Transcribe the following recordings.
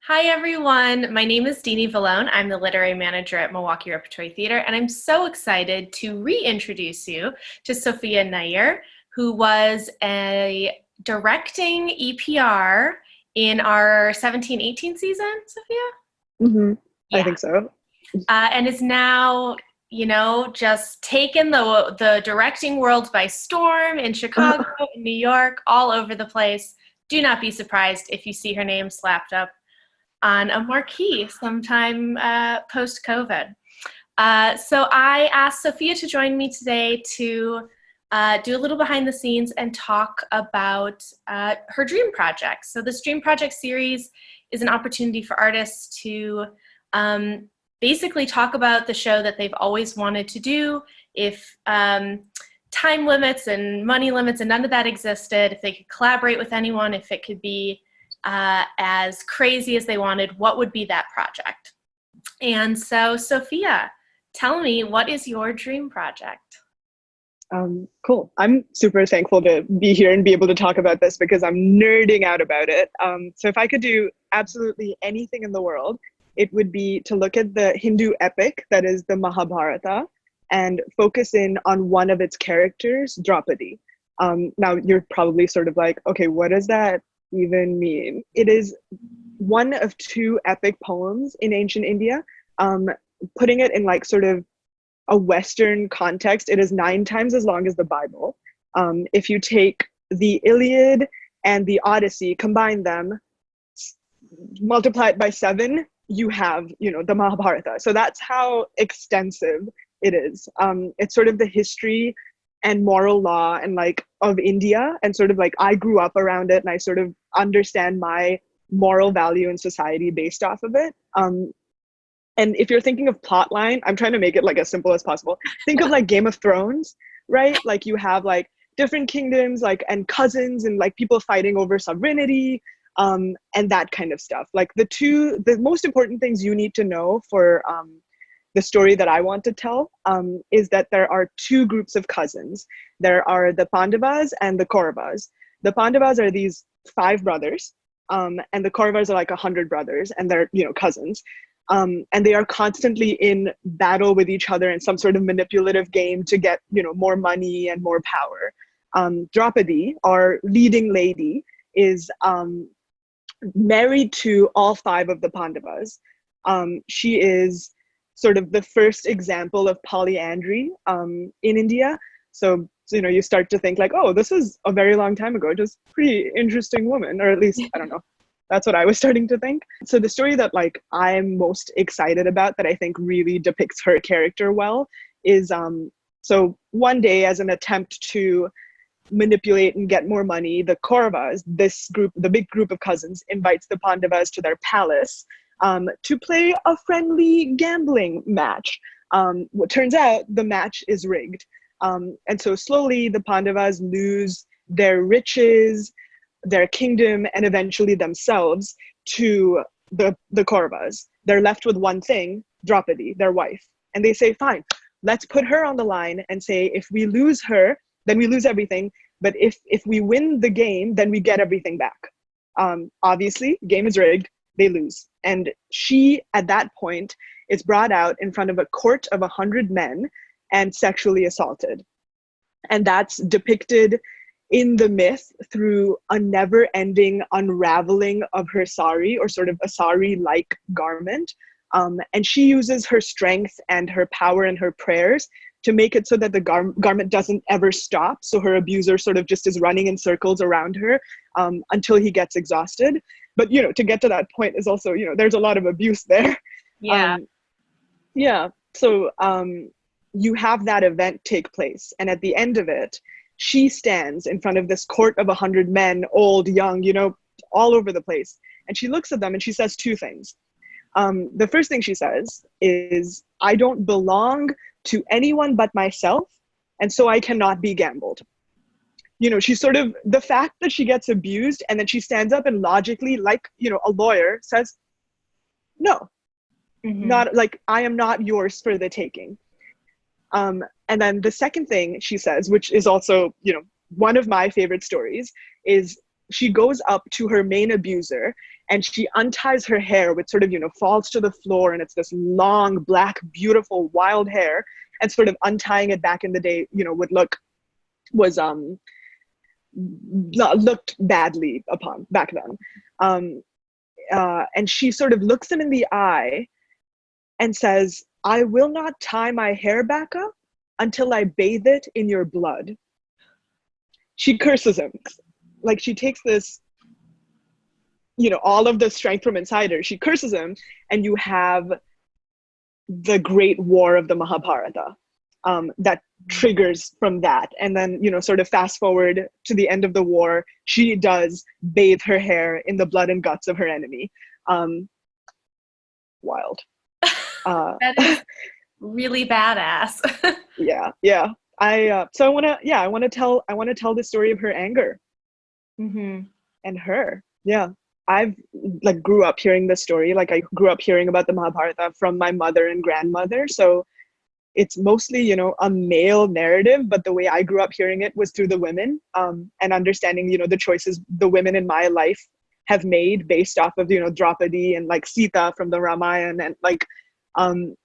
Hi, everyone. My name is Deanie Vallone. I'm the literary manager at Milwaukee Rep Theater, and I'm so excited to reintroduce you to Sophiyaa Nayar, who was a directing EPR in our 17-18 season, Sophiyaa? hmm I Yeah. think so. And is now, just taken the directing world by storm in Chicago, in New York, all over the place. Do not be surprised if you see her name slapped up on a marquee sometime post-COVID. So I asked Sophiyaa to join me today to do a little behind the scenes and talk about her dream project. So this dream project series is an opportunity for artists to basically talk about the show that they've always wanted to do. If time limits and money limits and none of that existed, if they could collaborate with anyone, if it could be as crazy as they wanted, what would be that project? And so, Sophiyaa, tell me, what is your dream project? Cool. I'm super thankful to be here and be able to talk about this because I'm nerding out about it. So if I could do absolutely anything in the world, it would be to look at the Hindu epic that is the Mahabharata and focus in on one of its characters, Draupadi. Now you're probably sort of like, okay, what does that even mean? It is one of two epic poems in ancient India. Putting it in like sort of a Western context, it is 9 times as long as the Bible. If you take the Iliad and the Odyssey, combine them, multiply it by 7, you have, the Mahabharata. So that's how extensive it is. It's sort of the history and moral law and like of India, and sort of like I grew up around it and I sort of understand my moral value in society based off of it. And if you're thinking of plot line, I'm trying to make it like as simple as possible. Think of like Game of Thrones, right? Like you have like different kingdoms, like and cousins and like people fighting over sovereignty, and that kind of stuff. Like the most important things you need to know for the story that I want to tell is that there are 2 groups of cousins. There are the Pandavas and the Kauravas. The Pandavas are these 5 brothers, and the Kauravas are like 100 brothers, and they're cousins. And they are constantly in battle with each other in some sort of manipulative game to get more money and more power. Draupadi, our leading lady, is married to all 5 of the Pandavas. She is sort of the first example of polyandry in India. So you start to think like, oh, this is a very long time ago, just pretty interesting woman, or at least, I don't know. That's what I was starting to think. So the story that like I'm most excited about that I think really depicts her character well is so one day, as an attempt to manipulate and get more money, the Kauravas, this group, the big group of cousins, invites the Pandavas to their palace to play a friendly gambling match. What turns out the match is rigged. And so slowly the Pandavas lose their riches, their kingdom, and eventually themselves to the Kauravas. They're left with one thing, Draupadi, their wife. And they say, fine, let's put her on the line and say, if we lose her, then we lose everything. But if we win the game, then we get everything back. Obviously, game is rigged, they lose. And she, at that point, is brought out in front of a court of 100 men and sexually assaulted. And that's depicted in the myth through a never-ending unraveling of her sari, or sort of a sari-like garment. And she uses her strength and her power and her prayers to make it so that the garment doesn't ever stop. So her abuser sort of just is running in circles around her until he gets exhausted. But, to get to that point is also, there's a lot of abuse there. Yeah. Yeah. So you have that event take place. And at the end of it, she stands in front of this court of 100 men, old, young, all over the place. And she looks at them and she says 2 things. The first thing she says is, I don't belong to anyone but myself, and so I cannot be gambled. She's sort of, the fact that she gets abused and then she stands up and logically, like, a lawyer says, no, not like, I am not yours for the taking. And then the second thing she says, which is also, one of my favorite stories, is she goes up to her main abuser and she unties her hair, which sort of, falls to the floor, and it's this long, black, beautiful, wild hair, and sort of untying it back in the day, was looked badly upon back then. And she sort of looks him in the eye and says, "I will not tie my hair back up until I bathe it in your blood." She curses him. Like, she takes this, all of the strength from inside her. She curses him, and you have the great war of the Mahabharata that triggers from that. And then, sort of fast forward to the end of the war, she does bathe her hair in the blood and guts of her enemy. Wild. That is really badass. Yeah. I want to tell the story of her anger. Mm-hmm. And her. Yeah. I've grew up hearing this story. Like, I grew up hearing about the Mahabharata from my mother and grandmother. So it's mostly, a male narrative, but the way I grew up hearing it was through the women, and understanding, the choices the women in my life have made based off of, Draupadi and Sita from the Ramayana. And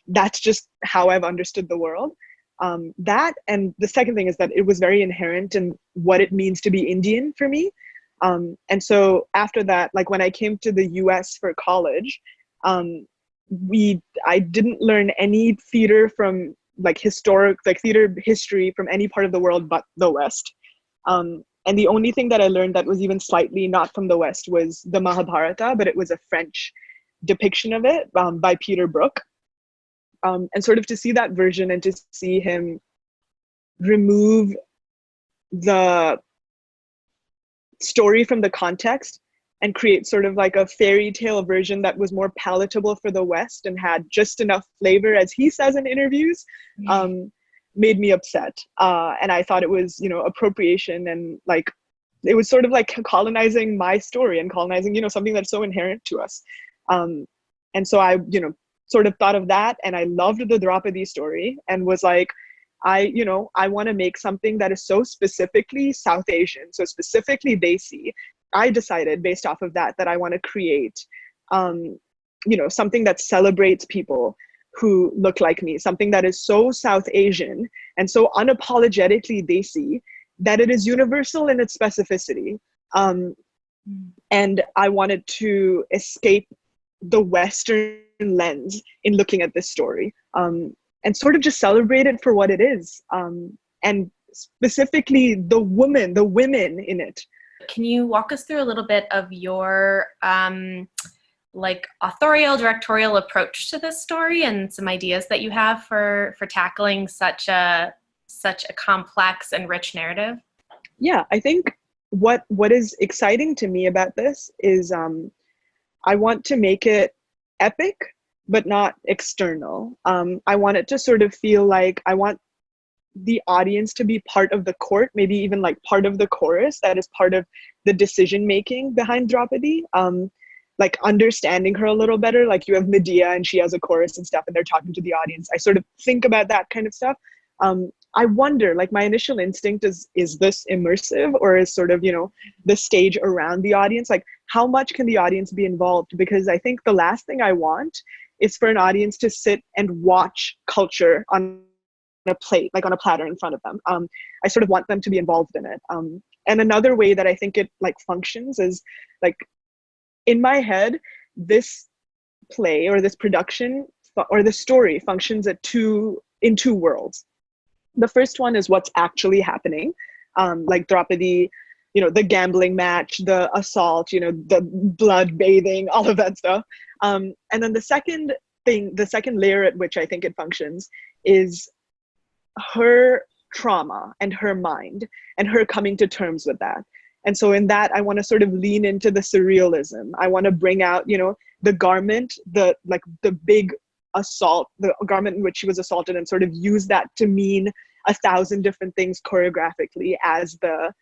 that's just how I've understood the world. That, and the second thing is that it was very inherent in what it means to be Indian for me. And so after that, when I came to the US for college, I didn't learn any theater from theater history from any part of the world but the West. And the only thing that I learned that was even slightly not from the West was the Mahabharata, but it was a French depiction of it by Peter Brook. And sort of to see that version and to see him remove the story from the context and create sort of a fairy tale version that was more palatable for the West and had just enough flavor, as he says in interviews, made me upset. And I thought it was, appropriation, and it was sort of colonizing my story and colonizing, something that's so inherent to us. And so I, sort of thought of that, and I loved the Draupadi story and was like, I want to make something that is so specifically South Asian, so specifically Desi. I decided based off of that I want to create, something that celebrates people who look like me, something that is so South Asian and so unapologetically Desi that it is universal in its specificity. And I wanted to escape the Western lens in looking at this story, and sort of just celebrate it for what it is. And specifically the women in it. Can you walk us through a little bit of your authorial, directorial approach to this story and some ideas that you have for tackling such a complex and rich narrative? Yeah, I think what is exciting to me about this is I want to make it epic, but not external. I want it to sort of feel like I want the audience to be part of the court, maybe even part of the chorus that is part of the decision making behind Draupadi. Understanding her a little better. You have Medea and she has a chorus and stuff, and they're talking to the audience. I sort of think about that kind of stuff. I wonder, my initial instinct is this immersive, or is sort of, the stage around the audience? How much can the audience be involved? Because I think the last thing I want is for an audience to sit and watch culture on a plate, on a platter in front of them. I sort of want them to be involved in it. And another way that I think it functions is in my head, this play or this production or the story functions in two worlds. The first one is what's actually happening, Draupadi, the gambling match, the assault, the blood bathing, all of that stuff. And then the second layer at which I think it functions is her trauma and her mind and her coming to terms with that. And so in that, I want to sort of lean into the surrealism. I want to bring out, the garment, the big assault, the garment in which she was assaulted, and sort of use that to mean 1,000 different things choreographically as the,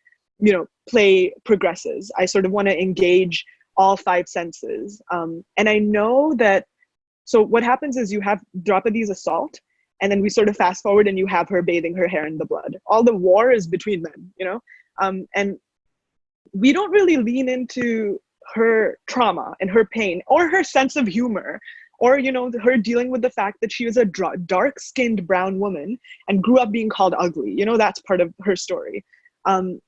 play progresses. I sort of want to engage all 5 senses. And I know that, so what happens is you have Draupadi's assault, and then we sort of fast forward and you have her bathing her hair in the blood. All the war is between them, and we don't really lean into her trauma and her pain or her sense of humor, or her dealing with the fact that she was a dark-skinned brown woman and grew up being called ugly. That's part of her story. And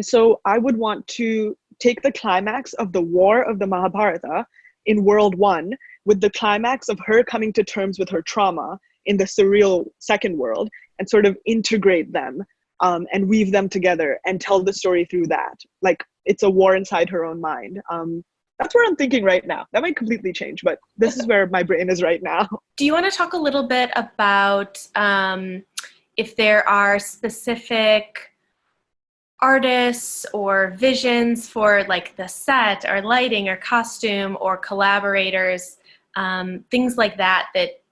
so I would want to take the climax of the war of the Mahabharata in World One with the climax of her coming to terms with her trauma in the surreal second world, and sort of integrate them and weave them together and tell the story through that. Like, it's a war inside her own mind. That's what I'm thinking right now. That might completely change, but this is where my brain is right now. Do you want to talk a little bit about if there are specific artists or visions for like the set or lighting or costume or collaborators, things like that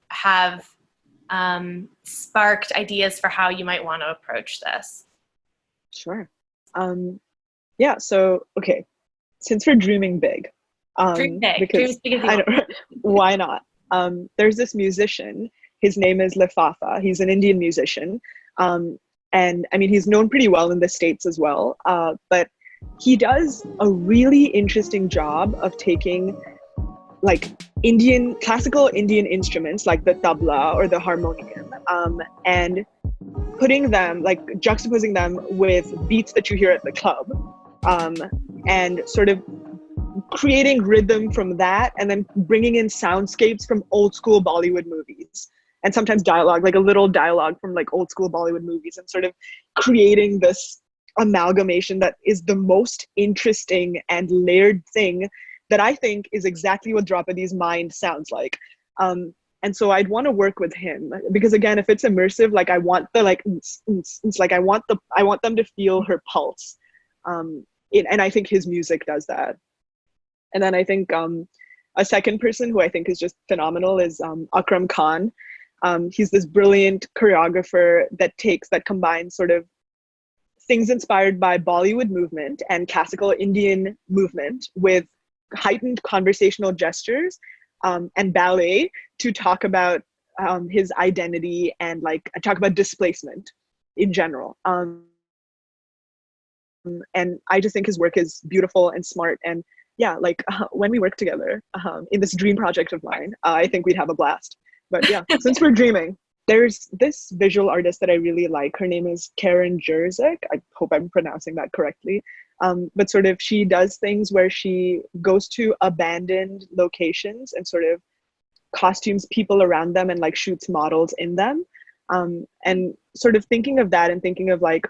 have sparked ideas for how you might want to approach this? Sure. Yeah, so, okay, since we're dreaming big, Dream big. because Dream as big as you want. why not? There's this musician, his name is Lifafa. He's an Indian musician. And I mean, he's known pretty well in the States as well. But he does a really interesting job of taking like classical Indian instruments like the tabla or the harmonium, and putting them, like juxtaposing them with beats that you hear at the club, and sort of creating rhythm from that, and then bringing in soundscapes from old school Bollywood movies, and sometimes dialogue, like a little dialogue from like old school Bollywood movies, and sort of creating this amalgamation that is the most interesting and layered thing that I think is exactly what Draupadi's mind sounds like. And so I'd want to work with him because, again, if it's immersive, like I want the I want them to feel her pulse. And I think his music does that. And then I think a second person who I think is just phenomenal is Akram Khan. He's this brilliant choreographer that combines sort of things inspired by Bollywood movement and classical Indian movement with heightened conversational gestures and ballet to talk about his identity and like talk about displacement in general. And I just think his work is beautiful and smart. And yeah, like when we work together in this dream project of mine, I think we'd have a blast. But yeah, since we're dreaming, there's this visual artist that I really like. Her name is Karen Jerzik. I hope I'm pronouncing that correctly. But sort of she does things where she goes to abandoned locations and sort of costumes people around them and like shoots models in them. And sort of thinking of that and thinking of like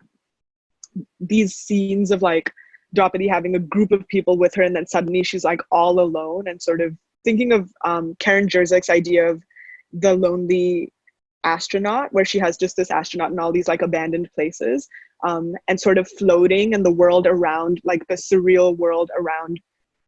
these scenes of like Draupadi having a group of people with her and then suddenly she's like all alone, and sort of thinking of Karen Jerzik's idea of the lonely astronaut, where she has just this astronaut in all these like abandoned places, and sort of floating in the world around, like the surreal world around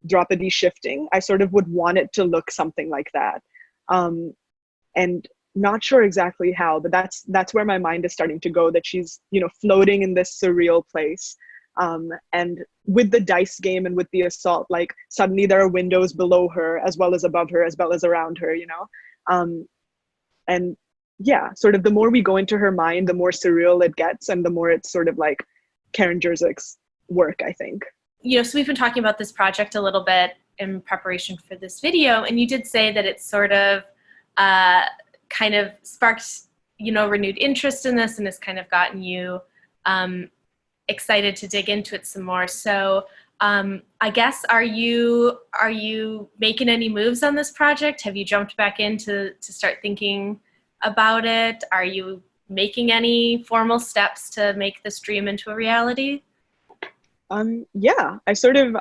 Draupadi shifting. I sort of would want it to look something like that. And not sure exactly how, but that's where my mind is starting to go, that she's, floating in this surreal place. And with the dice game and with the assault, like suddenly there are windows below her as well as above her as well as around her, and yeah, sort of the more we go into her mind, the more surreal it gets and the more it's sort of like Karen Jerzik's work, I think. So we've been talking about this project a little bit in preparation for this video, and you did say that it's sort of kind of sparked, renewed interest in this and has kind of gotten you excited to dig into it some more. So I guess, are you making any moves on this project? Have you jumped back in to start thinking about it? Are you making any formal steps to make this dream into a reality? Yeah, I sort of,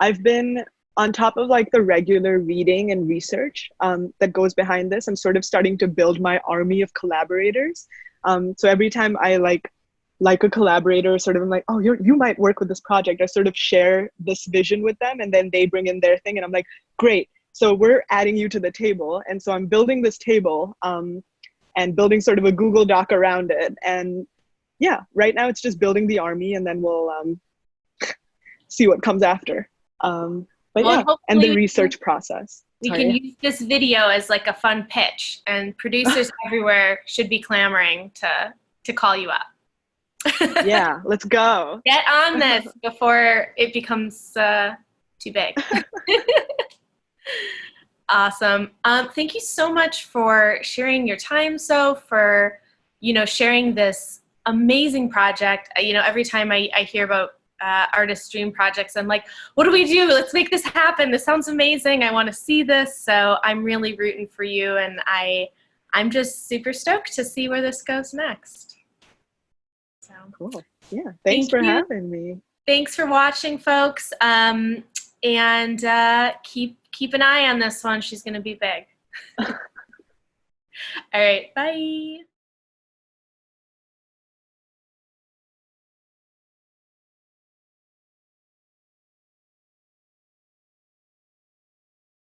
I've been on top of like the regular reading and research that goes behind this. I'm sort of starting to build my army of collaborators. So every time I like a collaborator, sort of I'm like, oh, you might work with this project. I sort of share this vision with them and then they bring in their thing and I'm like, great. So we're adding you to the table. And so I'm building this table and building sort of a Google Doc around it. And yeah, right now it's just building the army and then we'll see what comes after. But well, yeah, and the research process. We can use this video as like a fun pitch, and producers everywhere should be clamoring to call you up. Yeah, let's go. Get on this before it becomes too big. Awesome. Thank you so much for sharing your time, for, sharing this amazing project. Every time I hear about artist dream projects, I'm like, what do we do? Let's make this happen. This sounds amazing. I want to see this. So I'm really rooting for you, and I'm just super stoked to see where this goes next. So cool. Yeah. Thanks for having me. Thanks for watching, folks. And keep an eye on this one. She's going to be big. All right. Bye.